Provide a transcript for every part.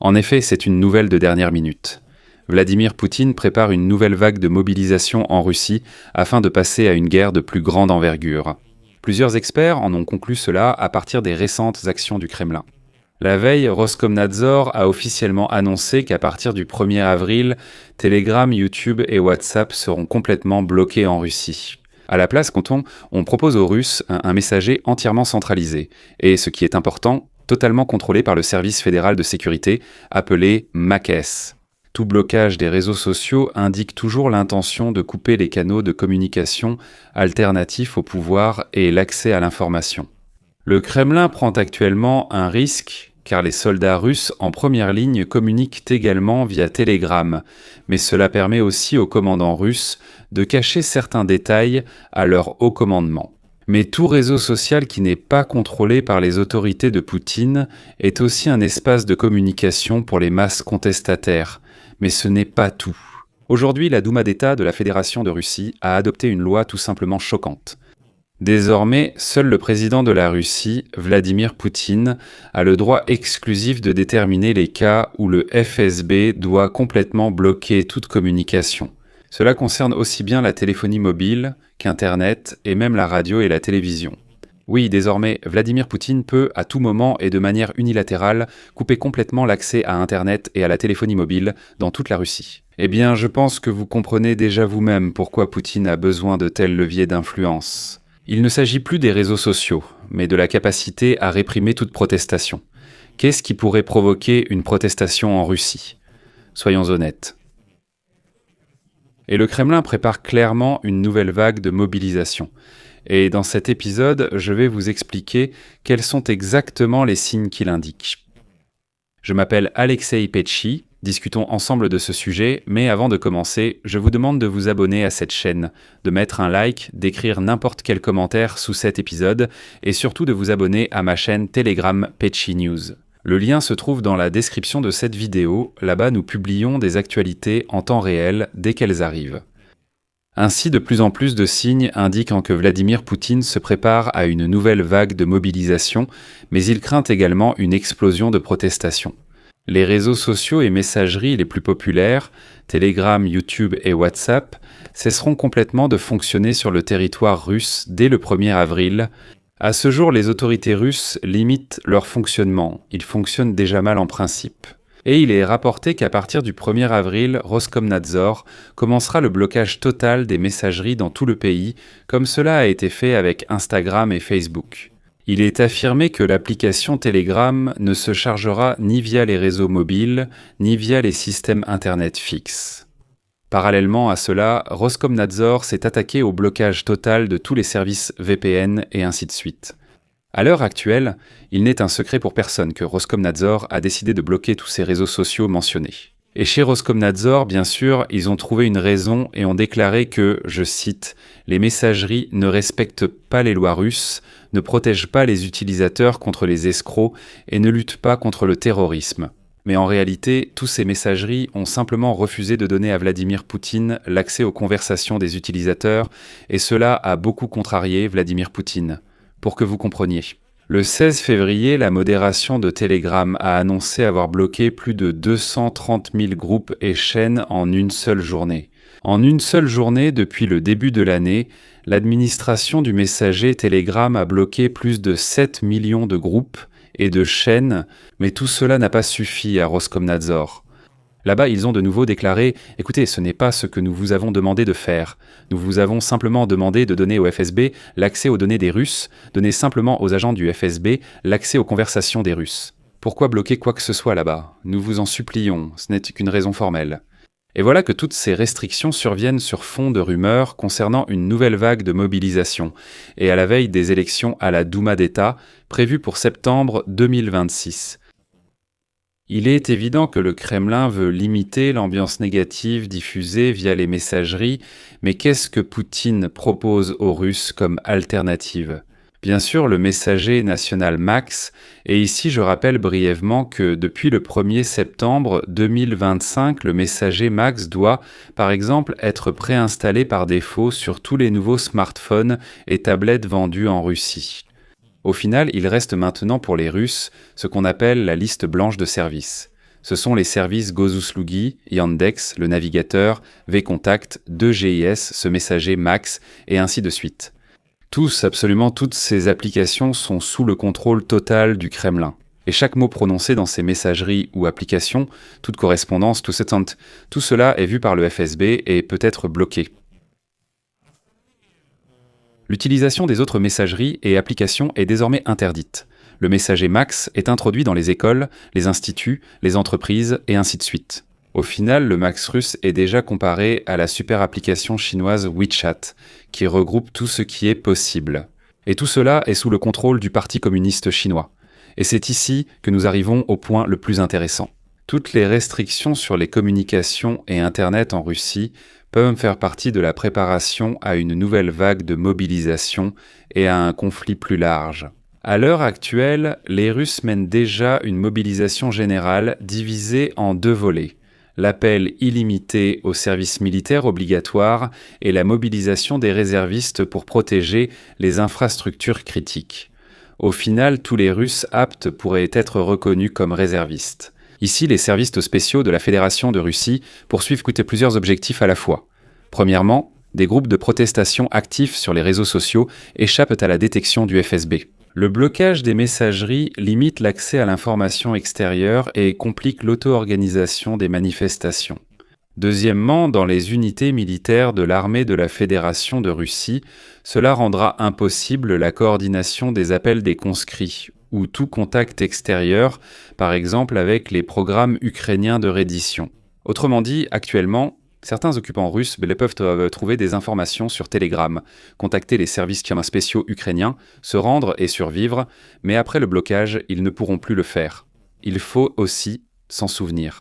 En effet, c'est une nouvelle de dernière minute. Vladimir Poutine prépare une nouvelle vague de mobilisation en Russie afin de passer à une guerre de plus grande envergure. Plusieurs experts en ont conclu cela à partir des récentes actions du Kremlin. La veille, Roskomnadzor a officiellement annoncé qu'à partir du 1er avril, Telegram, YouTube et WhatsApp seront complètement bloqués en Russie. À la place, on propose aux Russes un messager entièrement centralisé, et ce qui est important, totalement contrôlé par le service fédéral de sécurité, appelé MAKS. Tout blocage des réseaux sociaux indique toujours l'intention de couper les canaux de communication alternatifs au pouvoir et l'accès à l'information. Le Kremlin prend actuellement un risque car les soldats russes en première ligne communiquent également via Telegram, mais cela permet aussi aux commandants russes de cacher certains détails à leur haut commandement. Mais tout réseau social qui n'est pas contrôlé par les autorités de Poutine est aussi un espace de communication pour les masses contestataires. Mais ce n'est pas tout. Aujourd'hui, la Douma d'État de la Fédération de Russie a adopté une loi tout simplement choquante. Désormais, seul le président de la Russie, Vladimir Poutine, a le droit exclusif de déterminer les cas où le FSB doit complètement bloquer toute communication. Cela concerne aussi bien la téléphonie mobile qu'Internet et même la radio et la télévision. Oui, désormais, Vladimir Poutine peut, à tout moment et de manière unilatérale, couper complètement l'accès à Internet et à la téléphonie mobile dans toute la Russie. Eh bien, je pense que vous comprenez déjà vous-même pourquoi Poutine a besoin de tels leviers d'influence. Il ne s'agit plus des réseaux sociaux, mais de la capacité à réprimer toute protestation. Qu'est-ce qui pourrait provoquer une protestation en Russie ? Soyons honnêtes. Et le Kremlin prépare clairement une nouvelle vague de mobilisation. Et dans cet épisode, je vais vous expliquer quels sont exactement les signes qui l'indiquent. Je m'appelle Alexei Petchi, discutons ensemble de ce sujet, mais avant de commencer, je vous demande de vous abonner à cette chaîne, de mettre un like, d'écrire n'importe quel commentaire sous cet épisode, et surtout de vous abonner à ma chaîne Telegram Petchi News. Le lien se trouve dans la description de cette vidéo, là-bas nous publions des actualités en temps réel dès qu'elles arrivent. Ainsi, de plus en plus de signes indiquant que Vladimir Poutine se prépare à une nouvelle vague de mobilisation, mais il craint également une explosion de protestations. Les réseaux sociaux et messageries les plus populaires, Telegram, YouTube et WhatsApp, cesseront complètement de fonctionner sur le territoire russe dès le 1er avril. À ce jour, les autorités russes limitent leur fonctionnement. Ils fonctionnent déjà mal en principe. Et il est rapporté qu'à partir du 1er avril, Roskomnadzor commencera le blocage total des messageries dans tout le pays, comme cela a été fait avec Instagram et Facebook. Il est affirmé que l'application Telegram ne se chargera ni via les réseaux mobiles, ni via les systèmes Internet fixes. Parallèlement à cela, Roskomnadzor s'est attaqué au blocage total de tous les services VPN et ainsi de suite. À l'heure actuelle, il n'est un secret pour personne que Roskomnadzor a décidé de bloquer tous ces réseaux sociaux mentionnés. Et chez Roskomnadzor, bien sûr, ils ont trouvé une raison et ont déclaré que, je cite, « les messageries ne respectent pas les lois russes, ne protègent pas les utilisateurs contre les escrocs et ne luttent pas contre le terrorisme ». Mais en réalité, tous ces messageries ont simplement refusé de donner à Vladimir Poutine l'accès aux conversations des utilisateurs et cela a beaucoup contrarié Vladimir Poutine. Pour que vous compreniez. Le 16 février, la modération de Telegram a annoncé avoir bloqué plus de 230 000 groupes et chaînes en une seule journée. En une seule journée, depuis le début de l'année, l'administration du messager Telegram a bloqué plus de 7 millions de groupes et de chaînes, mais tout cela n'a pas suffi à Roskomnadzor. Là-bas, ils ont de nouveau déclaré « Écoutez, ce n'est pas ce que nous vous avons demandé de faire. Nous vous avons simplement demandé de donner au FSB l'accès aux données des Russes, donner simplement aux agents du FSB l'accès aux conversations des Russes. Pourquoi bloquer quoi que ce soit là-bas? Nous vous en supplions, ce n'est qu'une raison formelle. » Et voilà que toutes ces restrictions surviennent sur fond de rumeurs concernant une nouvelle vague de mobilisation, et à la veille des élections à la Douma d'État, prévues pour septembre 2026. Il est évident que le Kremlin veut limiter l'ambiance négative diffusée via les messageries, mais qu'est-ce que Poutine propose aux Russes comme alternative ? Bien sûr, le messager national Max, et ici je rappelle brièvement que depuis le 1er septembre 2025, le messager Max doit, par exemple, être préinstallé par défaut sur tous les nouveaux smartphones et tablettes vendus en Russie. Au final, il reste maintenant pour les Russes ce qu'on appelle la liste blanche de services. Ce sont les services Gozuslugi, Yandex, le navigateur, vContact, 2GIS, ce messager Max, et ainsi de suite. Absolument toutes ces applications sont sous le contrôle total du Kremlin. Et chaque mot prononcé dans ces messageries ou applications, toute correspondance, tout cela est vu par le FSB et peut être bloqué. L'utilisation des autres messageries et applications est désormais interdite. Le messager Max est introduit dans les écoles, les instituts, les entreprises et ainsi de suite. Au final, le Max russe est déjà comparé à la super application chinoise WeChat, qui regroupe tout ce qui est possible. Et tout cela est sous le contrôle du Parti communiste chinois. Et c'est ici que nous arrivons au point le plus intéressant. Toutes les restrictions sur les communications et Internet en Russie peuvent faire partie de la préparation à une nouvelle vague de mobilisation et à un conflit plus large. À l'heure actuelle, les Russes mènent déjà une mobilisation générale divisée en 2 volets. L'appel illimité au service militaire obligatoire et la mobilisation des réservistes pour protéger les infrastructures critiques. Au final, tous les Russes aptes pourraient être reconnus comme réservistes. Ici, les services spéciaux de la Fédération de Russie poursuivent plusieurs objectifs à la fois. Premièrement, des groupes de protestation actifs sur les réseaux sociaux échappent à la détection du FSB. Le blocage des messageries limite l'accès à l'information extérieure et complique l'auto-organisation des manifestations. Deuxièmement, dans les unités militaires de l'armée de la Fédération de Russie, cela rendra impossible la coordination des appels des conscrits ou tout contact extérieur, par exemple avec les programmes ukrainiens de reddition. Autrement dit, actuellement, certains occupants russes peuvent trouver des informations sur Telegram, contacter les services spéciaux ukrainiens, se rendre et survivre, mais après le blocage, ils ne pourront plus le faire. Il faut aussi s'en souvenir.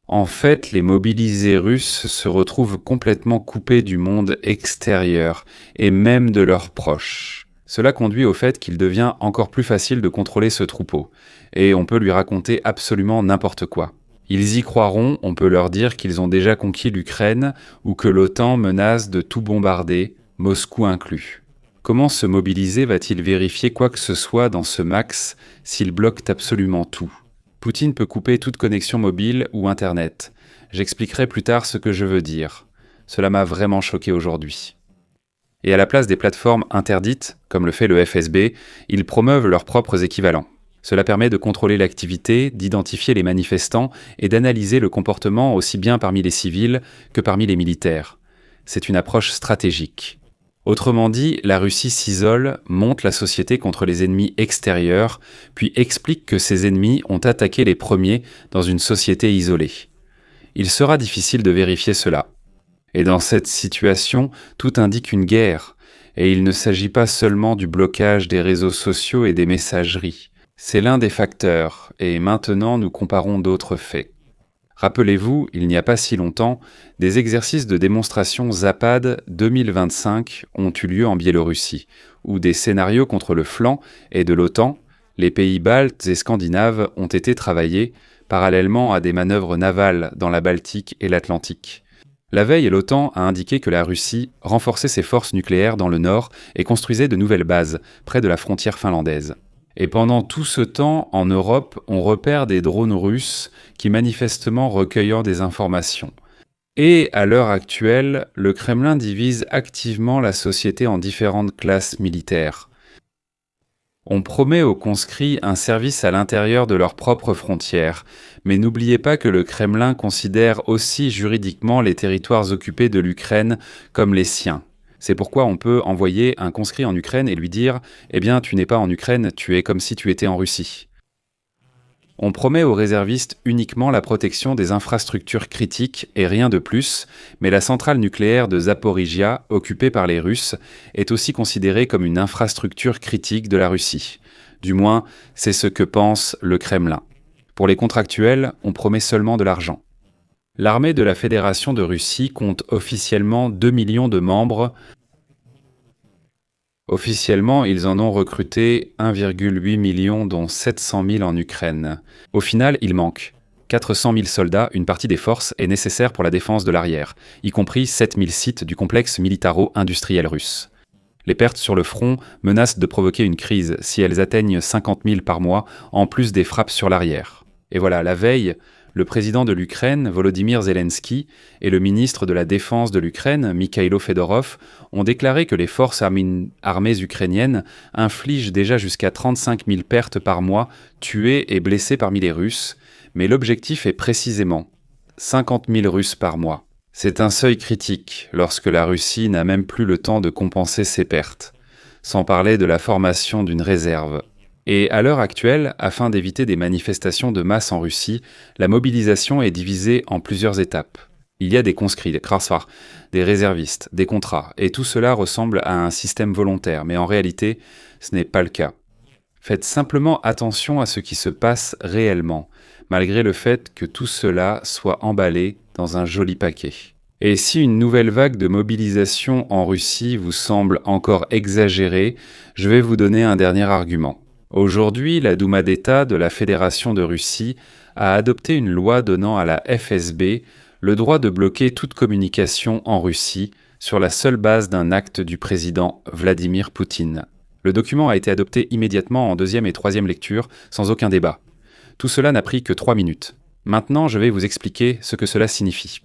En fait, les mobilisés russes se retrouvent complètement coupés du monde extérieur, et même de leurs proches. Cela conduit au fait qu'il devient encore plus facile de contrôler ce troupeau, et on peut lui raconter absolument n'importe quoi. Ils y croiront, on peut leur dire qu'ils ont déjà conquis l'Ukraine ou que l'OTAN menace de tout bombarder, Moscou inclus. Comment se mobiliser va-t-il vérifier quoi que ce soit dans ce Max s'il bloque absolument tout ? Poutine peut couper toute connexion mobile ou Internet. J'expliquerai plus tard ce que je veux dire. Cela m'a vraiment choqué aujourd'hui. Et à la place des plateformes interdites, comme le fait le FSB, ils promeuvent leurs propres équivalents. Cela permet de contrôler l'activité, d'identifier les manifestants et d'analyser le comportement aussi bien parmi les civils que parmi les militaires. C'est une approche stratégique. Autrement dit, la Russie s'isole, monte la société contre les ennemis extérieurs, puis explique que ces ennemis ont attaqué les premiers dans une société isolée. Il sera difficile de vérifier cela. Et dans cette situation, tout indique une guerre, et il ne s'agit pas seulement du blocage des réseaux sociaux et des messageries. C'est l'un des facteurs, et maintenant nous comparons d'autres faits. Rappelez-vous, il n'y a pas si longtemps, des exercices de démonstration Zapad 2025 ont eu lieu en Biélorussie, où des scénarios contre le flanc et de l'OTAN, les pays baltes et scandinaves ont été travaillés parallèlement à des manœuvres navales dans la Baltique et l'Atlantique. La veille, l'OTAN a indiqué que la Russie renforçait ses forces nucléaires dans le nord et construisait de nouvelles bases près de la frontière finlandaise. Et pendant tout ce temps, en Europe, on repère des drones russes qui manifestement recueillant des informations. Et à l'heure actuelle, le Kremlin divise activement la société en différentes classes militaires. On promet aux conscrits un service à l'intérieur de leurs propres frontières, mais n'oubliez pas que le Kremlin considère aussi juridiquement les territoires occupés de l'Ukraine comme les siens. C'est pourquoi on peut envoyer un conscrit en Ukraine et lui dire « Eh bien, tu n'es pas en Ukraine, tu es comme si tu étais en Russie ». On promet aux réservistes uniquement la protection des infrastructures critiques et rien de plus, mais la centrale nucléaire de Zaporijia, occupée par les Russes, est aussi considérée comme une infrastructure critique de la Russie. Du moins, c'est ce que pense le Kremlin. Pour les contractuels, on promet seulement de l'argent. L'armée de la Fédération de Russie compte officiellement 2 millions de membres. Officiellement, ils en ont recruté 1,8 million, dont 700 000 en Ukraine. Au final, il manque 400 000 soldats, une partie des forces est nécessaire pour la défense de l'arrière, y compris 7 000 sites du complexe militaro-industriel russe. Les pertes sur le front menacent de provoquer une crise si elles atteignent 50 000 par mois, en plus des frappes sur l'arrière. Et voilà, la veille, Le président de l'Ukraine, Volodymyr Zelensky, et le ministre de la Défense de l'Ukraine, Mikhailo Fedorov, ont déclaré que les forces armées ukrainiennes infligent déjà jusqu'à 35 000 pertes par mois, tués et blessés parmi les Russes, mais l'objectif est précisément 50 000 Russes par mois. C'est un seuil critique lorsque la Russie n'a même plus le temps de compenser ses pertes, sans parler de la formation d'une réserve. Et à l'heure actuelle, afin d'éviter des manifestations de masse en Russie, la mobilisation est divisée en plusieurs étapes. Il y a des conscrits, des krasvar, des réservistes, des contrats, et tout cela ressemble à un système volontaire, mais en réalité, ce n'est pas le cas. Faites simplement attention à ce qui se passe réellement, malgré le fait que tout cela soit emballé dans un joli paquet. Et si une nouvelle vague de mobilisation en Russie vous semble encore exagérée, je vais vous donner un dernier argument. Aujourd'hui, la Douma d'État de la Fédération de Russie a adopté une loi donnant à la FSB le droit de bloquer toute communication en Russie sur la seule base d'un acte du président Vladimir Poutine. Le document a été adopté immédiatement en deuxième et troisième lecture, sans aucun débat. Tout cela n'a pris que 3 minutes. Maintenant, je vais vous expliquer ce que cela signifie.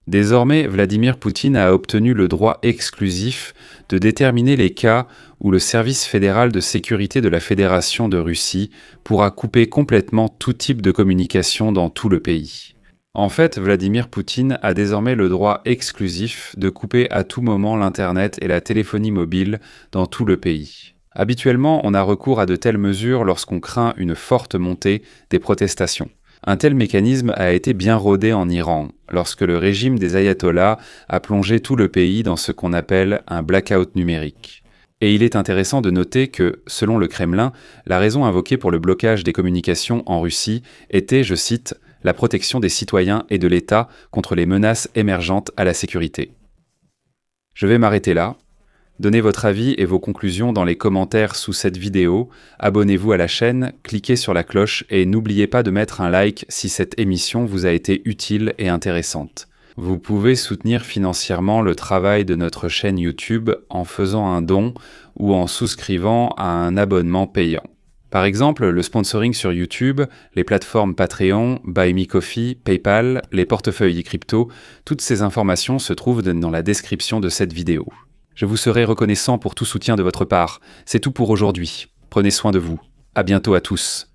Désormais, Vladimir Poutine a obtenu le droit exclusif de déterminer les cas où le service fédéral de sécurité de la Fédération de Russie pourra couper complètement tout type de communication dans tout le pays. En fait, Vladimir Poutine a désormais le droit exclusif de couper à tout moment l'Internet et la téléphonie mobile dans tout le pays. Habituellement, on a recours à de telles mesures lorsqu'on craint une forte montée des protestations. Un tel mécanisme a été bien rodé en Iran, lorsque le régime des ayatollahs a plongé tout le pays dans ce qu'on appelle un blackout numérique. Et il est intéressant de noter que, selon le Kremlin, la raison invoquée pour le blocage des communications en Russie était, je cite, « la protection des citoyens et de l'État contre les menaces émergentes à la sécurité ». Je vais m'arrêter là. Donnez votre avis et vos conclusions dans les commentaires sous cette vidéo, abonnez-vous à la chaîne, cliquez sur la cloche et n'oubliez pas de mettre un like si cette émission vous a été utile et intéressante. Vous pouvez soutenir financièrement le travail de notre chaîne YouTube en faisant un don ou en souscrivant à un abonnement payant. Par exemple, le sponsoring sur YouTube, les plateformes Patreon, Buy Me Coffee, PayPal, les portefeuilles e-crypto, toutes ces informations se trouvent dans la description de cette vidéo. Je vous serai reconnaissant pour tout soutien de votre part. C'est tout pour aujourd'hui. Prenez soin de vous. À bientôt à tous.